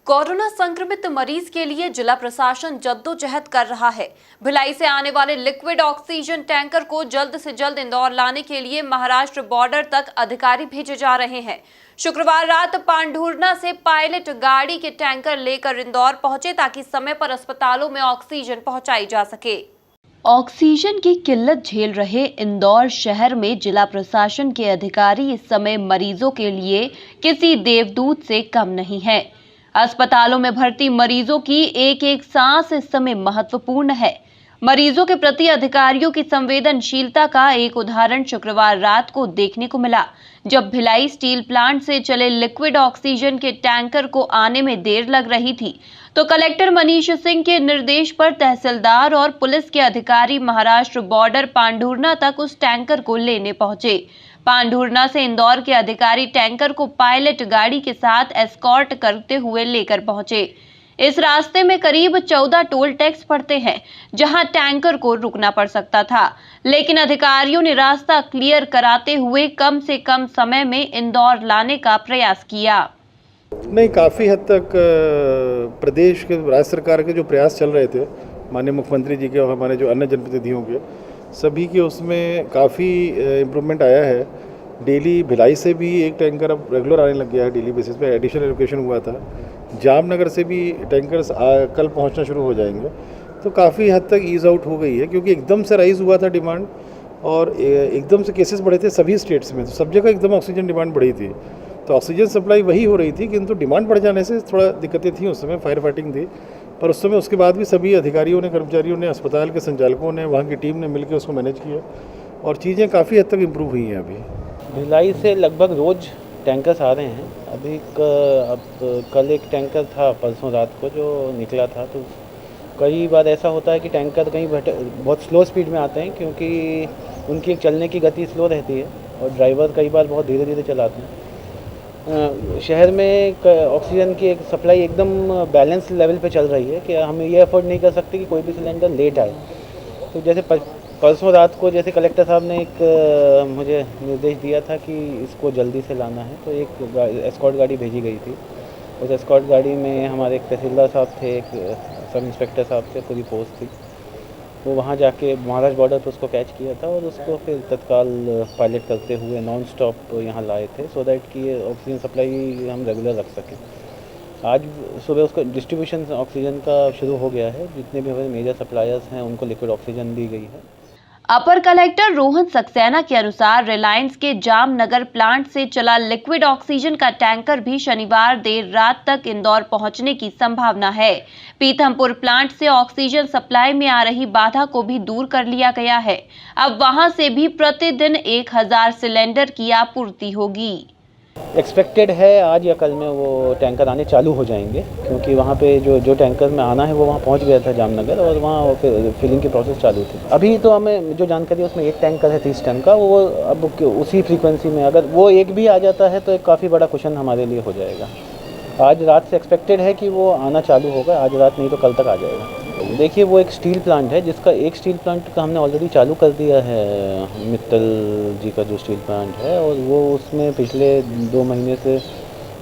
Corona संक्रमित मरीज के लिए जिला प्रशासन जद्दोजहद कर रहा है। भिलाई से आने वाले लिक्विड ऑक्सीजन टैंकर को जल्द से जल्द इंदौर लाने के लिए महाराष्ट्र बॉर्डर तक अधिकारी भेजे जा रहे हैं। शुक्रवार रात पांढुर्णा से पायलट गाड़ी के टैंकर लेकर इंदौर पहुंचे ताकि समय पर अस्पतालों में ऑक्सीजन पहुंचाई जा सके। ऑक्सीजन की किल्लत झेल रहे इंदौर शहर में जिला प्रशासन के अधिकारी इस समय मरीजों के लिए किसी देवदूत से कम नहीं है। अस्पतालों में भर्ती मरीजों की एक एक सांस इस समय महत्वपूर्ण है। मरीजों के प्रति अधिकारियों की संवेदनशीलता का एक उदाहरण शुक्रवार रात को देखने को मिला, जब भिलाई स्टील प्लांट से चले लिक्विड ऑक्सीजन के टैंकर को आने में देर लग रही थी, तो कलेक्टर मनीष सिंह के निर्देश पर तहसीलदार और पुलिस के अधिकारी महाराष्ट्र बॉर्डर पांढुर्णा तक उस टैंकर को लेने पहुंचे। पांढुर्णा से इंदौर के अधिकारी टैंकर को पायलट गाड़ी के साथ एस्कॉर्ट करते हुए लेकर पहुंचे। इस रास्ते में करीब 14 टोल टैक्स पड़ते हैं, जहां टैंकर को रुकना पड़ सकता था, लेकिन अधिकारियों ने रास्ता क्लियर कराते हुए कम से कम समय में इंदौर लाने का प्रयास किया। नहीं, काफ़ी हद तक प्रदेश के राज्य सरकार के जो प्रयास चल रहे थे, माननीय मुख्यमंत्री जी के और हमारे जो अन्य जनप्रतिनिधियों के सभी के, उसमें काफ़ी इम्प्रूवमेंट आया है। डेली भिलाई से भी एक टैंकर अब रेगुलर आने लग गया है, डेली बेसिस पे एडिशनल एलोकेशन हुआ था। जामनगर से भी टैंकर्स कल पहुंचना शुरू हो जाएंगे, तो काफ़ी हद तक ईज आउट हो गई है, क्योंकि एकदम से राइज़ हुआ था डिमांड और एकदम से केसेस बढ़े थे सभी स्टेट्स में, तो सब जगह एकदम ऑक्सीजन डिमांड बढ़ी थी। तो ऑक्सीजन सप्लाई वही हो रही थी, किंतु डिमांड बढ़ जाने से थोड़ा दिक्कतें थी। उस समय फायर फाइटिंग थी, पर उस समय उसके बाद भी सभी अधिकारियों ने, कर्मचारियों ने, अस्पताल के संचालकों ने, वहाँ की टीम ने मिलकर उसको मैनेज किया और चीज़ें काफ़ी हद तक इम्प्रूव हुई हैं। अभी भिलाई से लगभग रोज़ टैंकर्स आ रहे हैं। अब कल एक टैंकर था परसों रात को जो निकला था, तो कई बार ऐसा होता है कि टैंकर कहीं बहुत स्लो स्पीड में आते हैं, क्योंकि उनकी चलने की गति स्लो रहती है और ड्राइवर कई बार बहुत धीरे धीरे चलाते हैं। शहर में ऑक्सीजन की एक सप्लाई एकदम बैलेंस लेवल पे चल रही है कि हम ये अफोर्ड नहीं कर सकते कि कोई भी सिलेंडर लेट आए। तो जैसे परसों रात को जैसे कलेक्टर साहब ने एक मुझे निर्देश दिया था कि इसको जल्दी से लाना है, तो एक एस्कॉर्ट गाड़ी भेजी गई थी। उस एस्कॉर्ट गाड़ी में हमारे एक तहसीलदार साहब थे, एक सब इंस्पेक्टर साहब थे, पूरी पोस्ट थी। वो वहाँ जाके महाराष्ट्र बॉर्डर पर उसको कैच किया था और उसको फिर तत्काल पायलट करते हुए नॉन स्टॉप यहाँ लाए थे, सो दैट कि ये ऑक्सीजन सप्लाई हम रेगुलर रख सकें। आज सुबह उसका डिस्ट्रीब्यूशन ऑक्सीजन का शुरू हो गया है। जितने भी हमारे मेजर सप्लायर्स हैं उनको लिक्विड ऑक्सीजन दी गई है। अपर कलेक्टर रोहन सक्सेना के अनुसार रिलायंस के जामनगर प्लांट से चला लिक्विड ऑक्सीजन का टैंकर भी शनिवार देर रात तक इंदौर पहुंचने की संभावना है। पीथमपुर प्लांट से ऑक्सीजन सप्लाई में आ रही बाधा को भी दूर कर लिया गया है। अब वहां से भी प्रतिदिन 1000 सिलेंडर की आपूर्ति होगी। एक्सपेक्टेड है आज या कल में वो टैंकर आने चालू हो जाएंगे, क्योंकि वहाँ पे जो टैंकर में आना है वो वहाँ पहुँच गया था जामनगर, और वहाँ फिर फिलिंग की प्रोसेस चालू थी। अभी तो हमें जो जानकारी है उसमें एक टैंकर है 30 टन का, वो अब उसी फ्रीक्वेंसी में अगर वो एक भी आ जाता है तो एक काफ़ी बड़ा कुशन हमारे लिए हो जाएगा। आज रात से एक्सपेक्टेड है कि वो आना चालू होगा, आज रात नहीं तो कल तक आ जाएगा। देखिए, वो एक स्टील प्लांट है, जिसका एक स्टील प्लांट का हमने ऑलरेडी चालू कर दिया है, मित्तल जी का जो स्टील प्लांट है, और वो उसमें पिछले 2 महीने से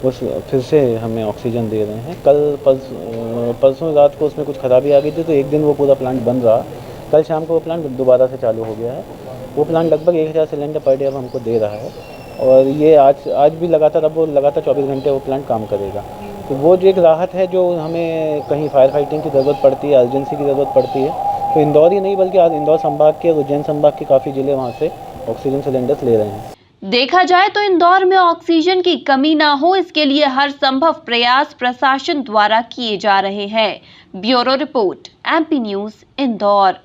उस फिर से हमें ऑक्सीजन दे रहे हैं। कल परसों रात को उसमें कुछ खराबी आ गई थी, तो एक दिन वो पूरा प्लांट बंद रहा। कल शाम को वो प्लांट दोबारा से चालू हो गया है। वो प्लांट लगभग 1000 सिलेंडर पर डे अब हमको दे रहा है, और ये आज भी लगातार 24 घंटे वो प्लांट काम करेगा। तो वो जो एक राहत है, जो हमें कहीं फायर फाइटिंग की ज़रूरत पड़ती है, अर्जेंसी की ज़रूरत पड़ती है, तो इंदौर ही नहीं बल्कि आज इंदौर संभाग के, उज्जैन संभाग के काफ़ी ज़िले वहाँ से ऑक्सीजन सिलेंडर्स ले रहे हैं। देखा जाए तो इंदौर में ऑक्सीजन की कमी ना हो, इसके लिए हर संभव प्रयास प्रशासन द्वारा किए जा रहे हैं। Bureau report, MP news, Indore.